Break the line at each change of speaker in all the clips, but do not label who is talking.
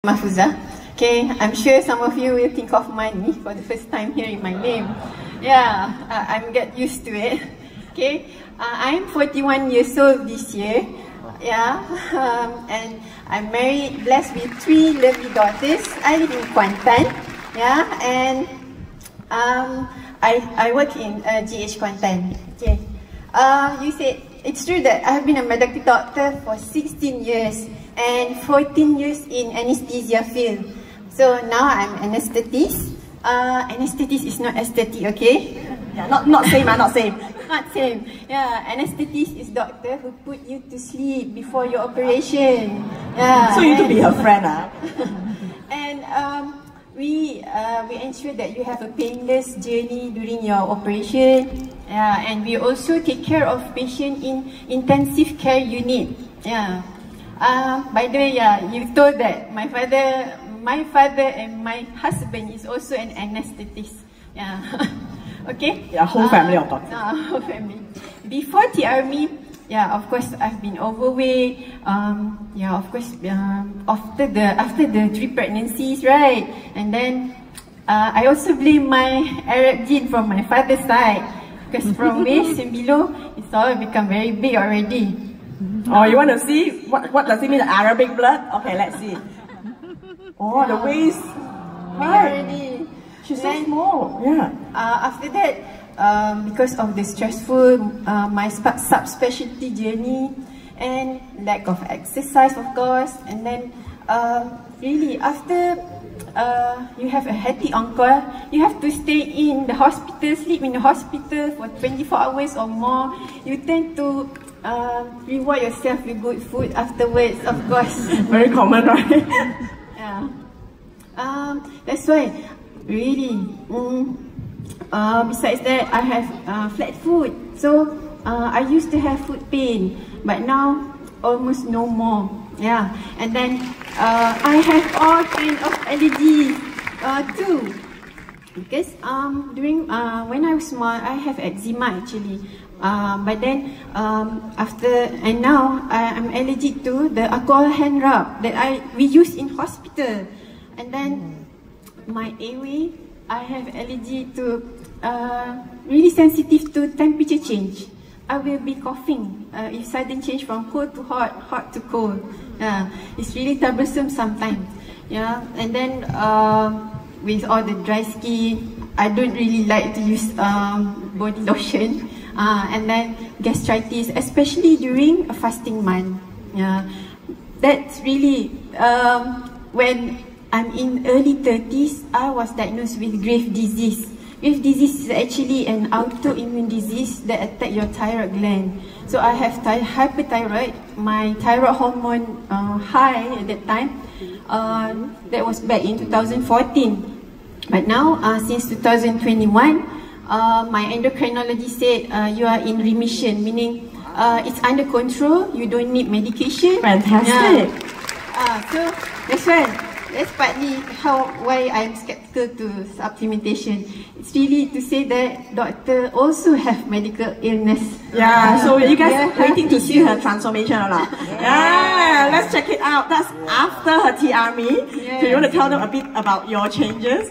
Mahfuza. Okay, I'm sure some of you will think of money for the first time hearing my name. Yeah, I'm get used to it. Okay, I'm 41 years old this year. Yeah, and I'm married, blessed with 3 lovely daughters. I live in Kuantan. Yeah, and I work in GH Kuantan. Okay, you said it's true that I've been a medical doctor for 16 years and 14 years in anesthesia field. So now I'm anesthetist. Anesthetist is not aesthetic, okay?
Yeah, not same, not same.
Not same. Yeah, anesthetist is doctor who put you to sleep before your operation. Yeah.
So you need to be her friend,
And we ensure that you have a painless journey during your operation. Yeah, and we also take care of patient in intensive care unit. Yeah. By the way, yeah, you told that my father and my husband is also an anesthetist. Yeah. Okay?
Yeah, whole family of doctors.
Whole family. Before TRME, yeah, of course I've been overweight. Yeah, of course after the 3 pregnancies, right? And then I also blame my Arab gene from my father's side, because from waist and below, it's all become very big already.
Oh, you want to see what does it mean, Arabic blood? Okay, let's see. Oh, the waist.
Already.
She's so small. Yeah.
After that, because of the stressful my subspecialty journey and lack of exercise, of course, and then really after you have a healthy uncle, you have to stay in the hospital, sleep in the hospital for 24 hours or more. You tend to reward yourself with good food afterwards, of course.
Very common, right?
Yeah. That's why, really. Besides that, I have flat foot. So I used to have foot pain, but now almost no more. Yeah. And then I have all kinds of allergies too. Because during when I was small, I have eczema actually. But then now I'm allergic to the alcohol hand rub that we use in hospital. And then my airway, I have allergy to really sensitive to temperature change. I will be coughing if sudden change from cold to hot, hot to cold. It's really troublesome sometimes. Yeah, and then with all the dry skin, I don't really like to use body lotion. And then gastritis, especially during a fasting month. Yeah, that's really when I'm in early 30s, I was diagnosed with Graves' disease. Graves' disease is actually an autoimmune disease that attacks your thyroid gland. So I have hyperthyroid, my thyroid hormone high at that time. That was back in 2014. But now, since 2021, my endocrinologist said you are in remission, meaning it's under control, you don't need medication.
Fantastic.
Yeah. So that's partly why I'm skeptical to supplementation. It's really to say that doctor also have medical illness.
Yeah, so you guys waiting to see her transformation or not? Yeah, let's check it out. That's after her TRME. Yeah. So you want to tell them a bit about your changes?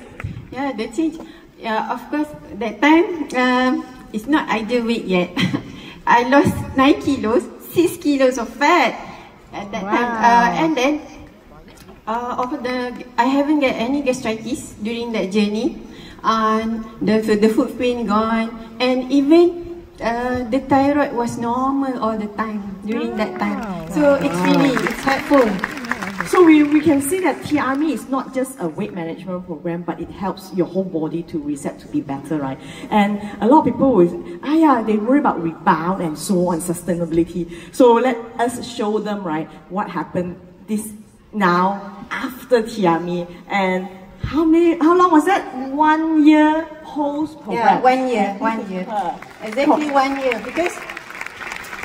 Yeah, the change. Yeah, of course, that time it's not ideal weight yet. I lost 9 kilos, 6 kilos of fat at that time, and then I haven't got any gastritis during that journey. The foot pain gone, and even the thyroid was normal all the time during that time. So it's helpful.
So we can see that TRME is not just a weight management program, but it helps your whole body to reset to be better, right? And a lot of people they worry about rebound and so on, sustainability. So let us show them, right, what happened now after TRME, and how long was that? 1 year post program?
Yeah, 1 year. Exactly 1 year. Because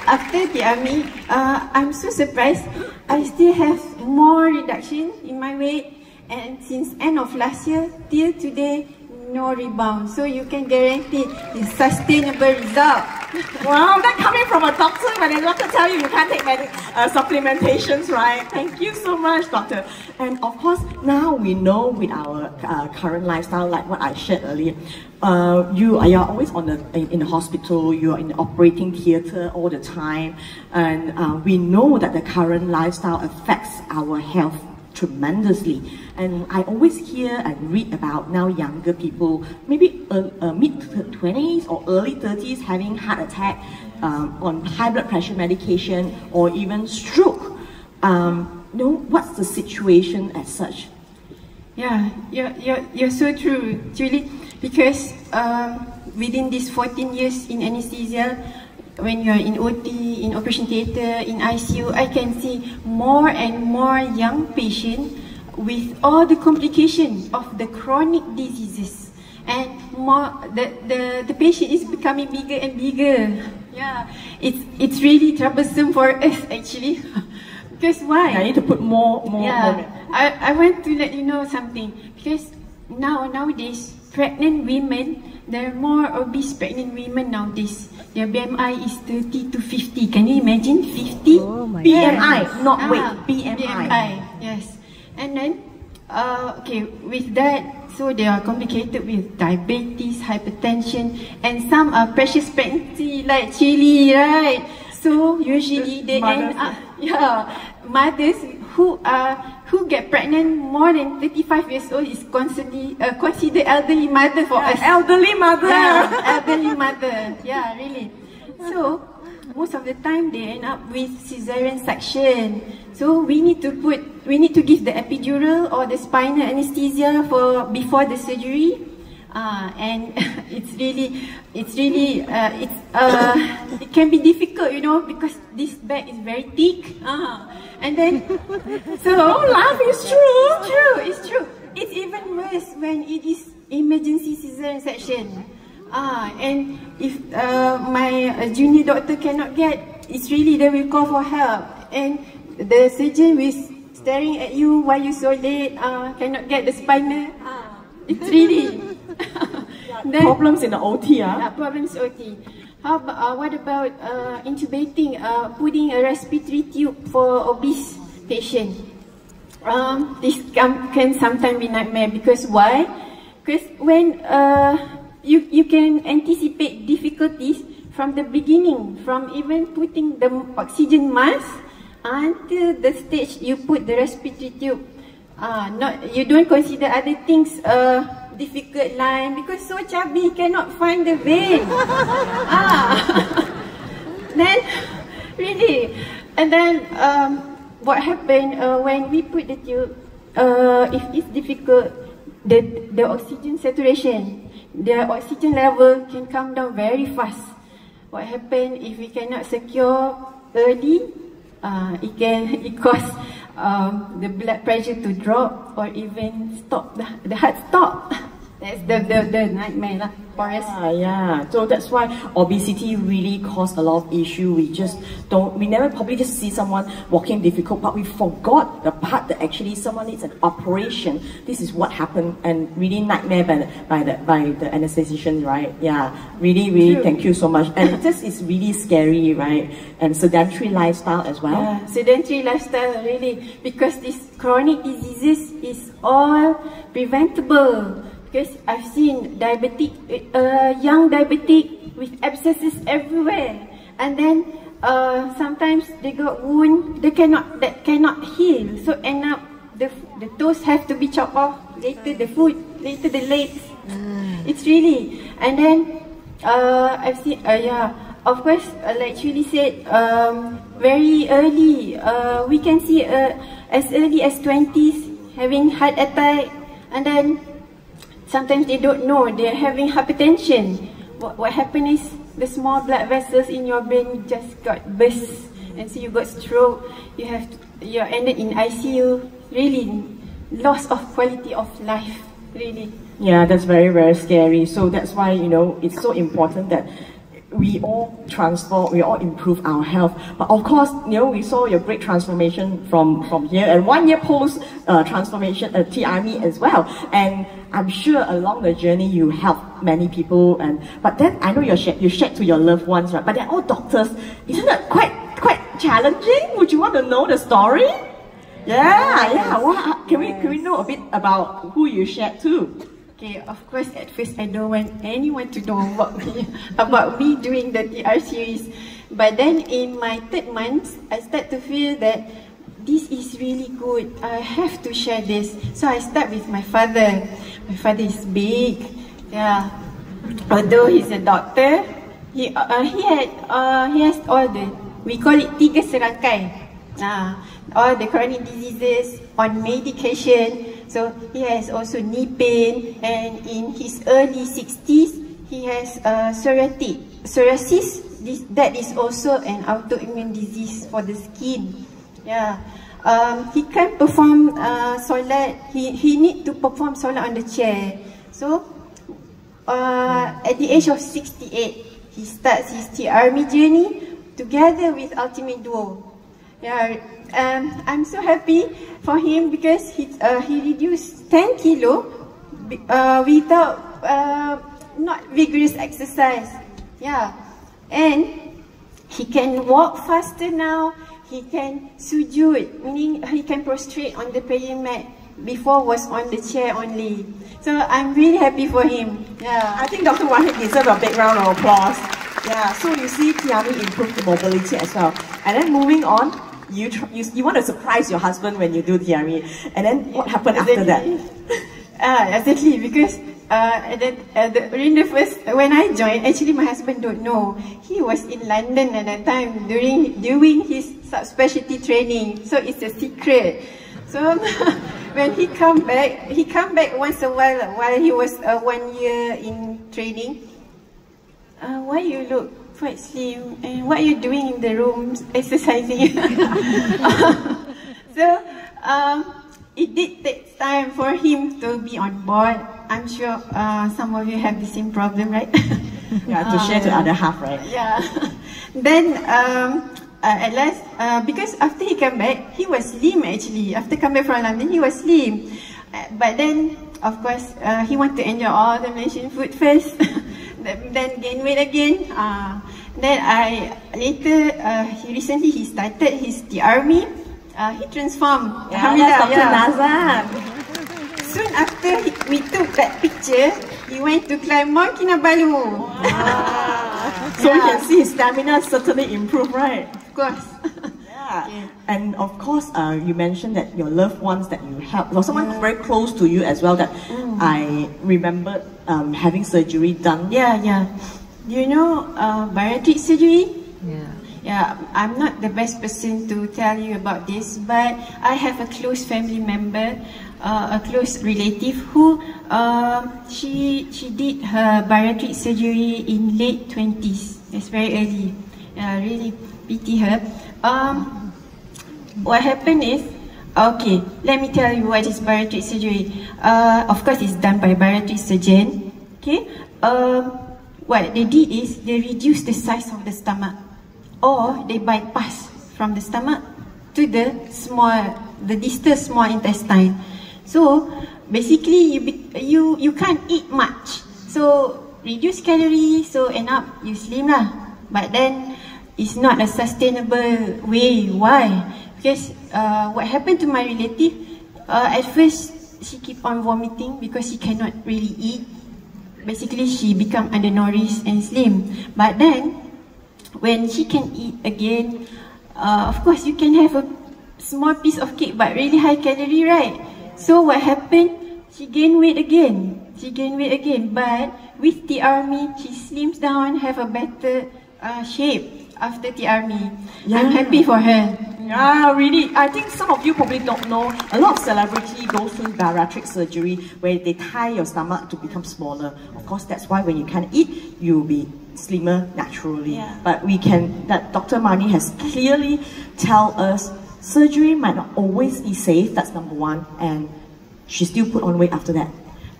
after TRME, I'm so surprised. I still have more reduction in my weight, and since end of last year till today, no rebound. So you can guarantee the sustainable result.
Wow, that coming from a doctor, when a doctor tell you can't take supplementations, right? Thank you so much, doctor. And of course, now we know with our current lifestyle, like what I shared earlier, you are always in the hospital, you are in the operating theatre all the time, and we know that the current lifestyle affects our health tremendously. And I always hear and read about now younger people, maybe mid-20s or early 30s, having heart attack, on high blood pressure medication, or even stroke. What's the situation as such?
Yeah, you're so true, Julie, because within these 14 years in anesthesia, when you're in OT, in operation theatre, in ICU, I can see more and more young patients with all the complications of the chronic diseases, and more the patient is becoming bigger and bigger. Yeah, it's really troublesome for us actually. Because why?
I need to put more.
Yeah, I want to let you know something, because nowadays pregnant women, there are more obese pregnant women nowadays. Their BMI is 30 to 50. Can you imagine 50?
Oh my BMI, God. Not weight.
BMI. Yes. And then, okay, with that, so they are complicated with diabetes, hypertension, and some are precious pregnancy like Chile, right? So usually they end up, mothers who get pregnant more than 35 years old is considered elderly mother for us.
Elderly mother.
Yeah, elderly mother. Yeah, really. So most of the time they end up with cesarean section. So we need to give the epidural or the spinal anesthesia before the surgery. And it can be difficult, because this bag is very thick. And then, so
laugh, it's true.
It's true. It's even worse when it is emergency cesarean section. And if my junior doctor cannot get, it's really they will call for help. And the surgeon is staring at you while you're so late, cannot get the spinal. It's really
then, problems in the OT.
Problems OT. What about intubating, putting a respiratory tube for obese patient? This can sometimes be nightmare, because why? Because when you can anticipate difficulties from the beginning, from even putting the oxygen mask until the stage you put the respiratory tube. You don't consider other things difficult line, because so chubby cannot find the vein. Then really, and then what happened when we put the tube? If it's difficult, the oxygen saturation, the oxygen level can come down very fast. What happened if we cannot secure early? It cause the blood pressure to drop, or even stop the heart stop. That's the nightmare for us.
Yeah. So that's why obesity really caused a lot of issue. We never probably just see someone walking difficult, but we forgot the part that actually someone needs an operation. This is what happened, and really nightmare by the anesthetician, right? Yeah. Really,
True.
Thank you so much. And this is really scary, right? And sedentary lifestyle as well.
Yeah, sedentary lifestyle, really, because this chronic diseases is all preventable. Because I've seen young diabetic with abscesses everywhere, and then sometimes they got wound that cannot heal. So end up the toes have to be chopped off. Later the foot, later the legs. It's really, and then I've seen of course, like Julie said, very early we can see as early as 20s having heart attack, and then sometimes they don't know they're having hypertension. What happened is the small blood vessels in your brain just got burst, and so you got stroke. You're ended in ICU. Really, loss of quality of life. Really.
Yeah, that's very, very scary. So that's why it's so important that we all transform, we all improve our health. But of course, we saw your great transformation from here, and 1 year post transformation at TRME as well. And I'm sure along the journey you helped many people. But then I know you shared to your loved ones, right? But they're all doctors. Isn't that quite challenging? Would you want to know the story? Yeah. Well, can we know a bit about who you shared to?
Okay, of course, at first I don't want anyone to know about me doing the TR series. But then in my 3rd month, I start to feel that this is really good. I have to share this. So I start with my father. My father is big. Yeah. Although he's a doctor, he has all the, we call it 3 serangkai. All the chronic diseases, on medication. So he has also knee pain, and in his early 60s, he has psoriasis. That is also an autoimmune disease for the skin. Yeah. He can't perform solat. He need to perform solat on the chair. So at the age of 68, he starts his TRME journey together with Ultimate Duo. Yeah. I'm so happy for him because he reduced 10 kilo without not vigorous exercise. Yeah, and he can walk faster now. He can sujud, meaning he can prostrate on the prayer mat. Before was on the chair only. So I'm really happy for him. Yeah,
I think Dr. Wahid deserves a big round of applause. Yeah, so you see TRME improved the mobility as well. And then moving on, you want to surprise your husband when you do TRME, and then what happened after that?
Exactly, because during the first, when I joined, actually my husband don't know. He was in London at that time doing his subspecialty training, so it's a secret. So when he come back once a while he was 1 year in training. Why you look quite slim, and what are you doing in the room exercising? So it did take time for him to be on board. I'm sure some of you have the same problem, right?
Yeah, to share to the other half, right?
Yeah. Then at last, because after he came back, he was slim actually. After coming back from London, he was slim. But then, of course, he wanted to enjoy all the Malaysian food first. Then gain weight again. Then recently he started his TRME. He transformed.
Alhamdulillah, Dr. Nazan.
Soon after we took that picture, he went to climb Mount Kinabalu.
So you can see his stamina certainly improved, right?
Of course.
Yeah. Okay. And of course, you mentioned that your loved ones that you helped, or someone very close to you as well, that I remember having surgery done.
Yeah. Do you know bariatric surgery? Yeah, I'm not the best person to tell you about this, but I have a close family member, a close relative who she did her bariatric surgery in late 20s. It's very early. Really pity her. What happened is, okay, let me tell you what is bariatric surgery. Of course, it's done by bariatric surgeon. Okay. What they did is they reduced the size of the stomach, or they bypass from the stomach to the distal small intestine. So basically, you can't eat much. So reduce calories, so end up you slim lah. But then it's not a sustainable way. Why? Because what happened to my relative? At first, she keep on vomiting because she cannot really eat. Basically, she become undernourished and slim. But then, when she can eat again, of course you can have a small piece of cake but really high calorie, right? So what happened? She gained weight again. But with TRME, she slims down, have a better shape after TRME. Yeah. I'm happy for her.
Yeah, really. I think some of you probably don't know, a lot of celebrity goes through bariatric surgery where they tie your stomach to become smaller. Of course, that's why when you can't eat, you'll be slimmer naturally. Yeah. But Dr. Marnie has clearly tell us surgery might not always be safe, that's number one, and she still put on weight after that.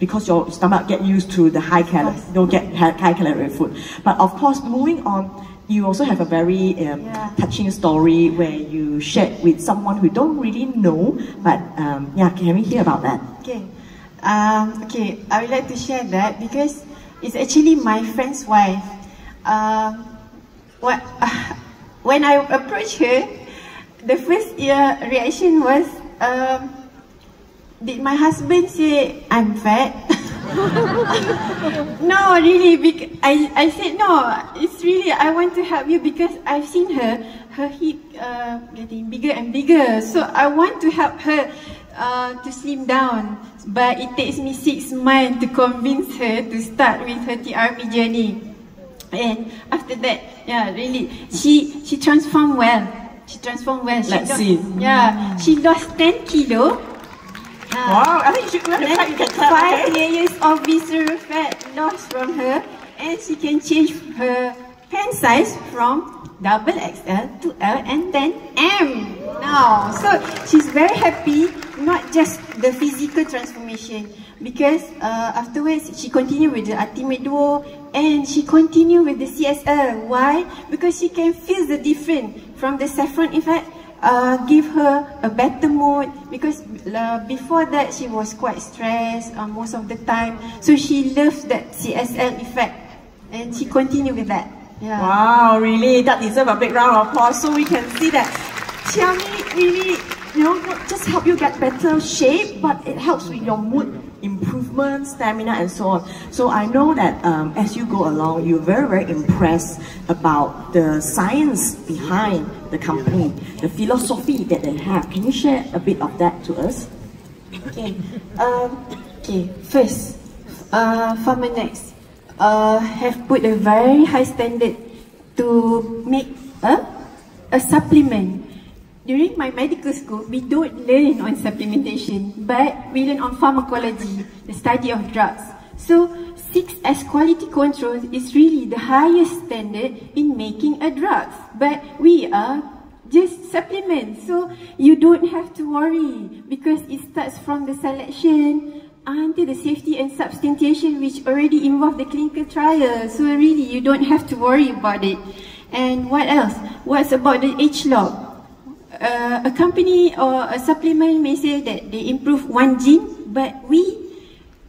because your stomach get used to the high calorie, don't get high calorie food. But of course, moving on, you also have a very touching story where you shared with someone who don't really know, but yeah, can we hear about that?
Okay. Okay, I would like to share that because it's actually my friend's wife. When I approached her, the first reaction was, did my husband say I'm fat? No, really, I said no, it's really, I want to help you because I've seen her hip getting bigger and bigger. So I want to help her to slim down. But it takes me 6 months to convince her to start with her TRP journey. And after that, yeah, really, she transformed well. She transformed well.
Let's see.
Yeah, she lost 10 kilo.
Wow, I think you should have
5 layers of visceral fat lost from her, and she can change her pant size from double XL to L and then M now. So she's very happy, not just the physical transformation, because afterwards she continued with the Ultimate Duo and she continued with the CSL. Why? Because she can feel the difference from the saffron effect. Give her a better mood, because before that she was quite stressed most of the time. So she loves that CSL effect and she continued with that. Yeah.
Wow, really, that deserves a big round of applause. So we can see that Tiami really, not just help you get better shape, but it helps with your mood improvement, stamina, and so on. So I know that as you go along, you're very, very impressed about the science behind the company, the philosophy that they have. Can you share a bit of that to us?
Okay. First, Pharmanex have put a very high standard to make a supplement. During my medical school, we don't learn on supplementation, but we learn on pharmacology, the study of drugs. So 6S quality control is really the highest standard in making a drug. But we are just supplements, so you don't have to worry because it starts from the selection until the safety and substantiation, which already involve the clinical trial. So really, you don't have to worry about it. And what else? What's about the age lock? A company or a supplement may say that they improve 1 gene, but we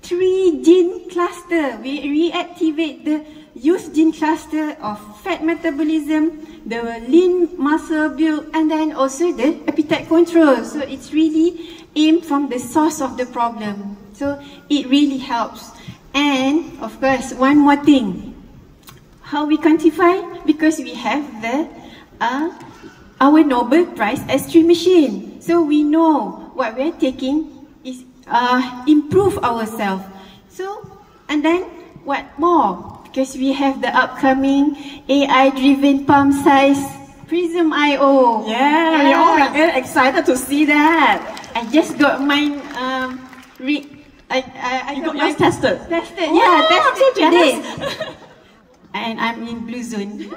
3 gene cluster. We reactivate the youth gene cluster of fat metabolism, the lean muscle build, and then also the appetite control. So it's really aimed from the source of the problem. So it really helps. And of course, one more thing. How we quantify? Because we have the our Nobel Prize S3 machine. So we know what we're taking is improve ourselves. So, and then what more? Because we have the upcoming AI-driven palm size Prism IO.
Yeah, we're all very excited to see that.
I just got mine I
got yours tested?
Tested,
oh,
yeah, tested
today.
And I'm in blue zone.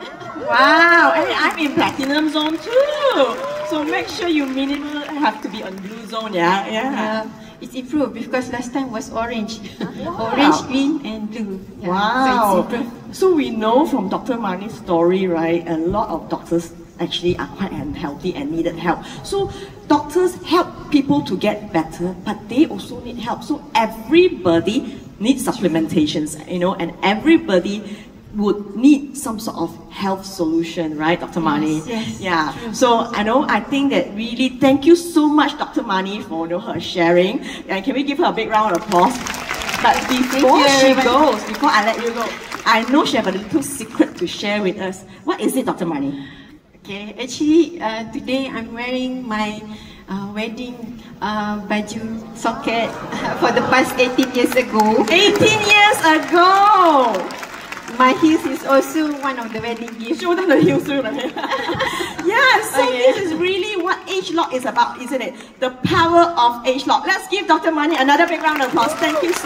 Wow, and I'm in platinum zone too. So make sure you minimum have to be on blue zone, yeah.
It's improved because last time was orange. Wow. Orange, green, and blue. Yeah.
Wow.
So it's improved.
So we know from Dr. Mani's story, right, a lot of doctors actually are quite unhealthy and needed help. So doctors help people to get better, but they also need help. So everybody needs supplementations, and everybody would need some sort of health solution, right, Dr. Mani?
Yes.
Yeah. So I think that really, thank you so much, Dr. Mani, for her sharing. And can we give her a big round of applause? But before she goes, before I let you go, I know she has a little secret to share with us. What is it, Dr. Mani?
Okay, actually, today I'm wearing my wedding baju socket for the past 18 years ago.
18 years ago!
My heels is also one of the wedding gifts.
Show them the heels too, right? Yes, so this is really what Age Lock is about, isn't it? The power of Age Lock. Let's give Dr. Mani another big round of applause. Thank you so much.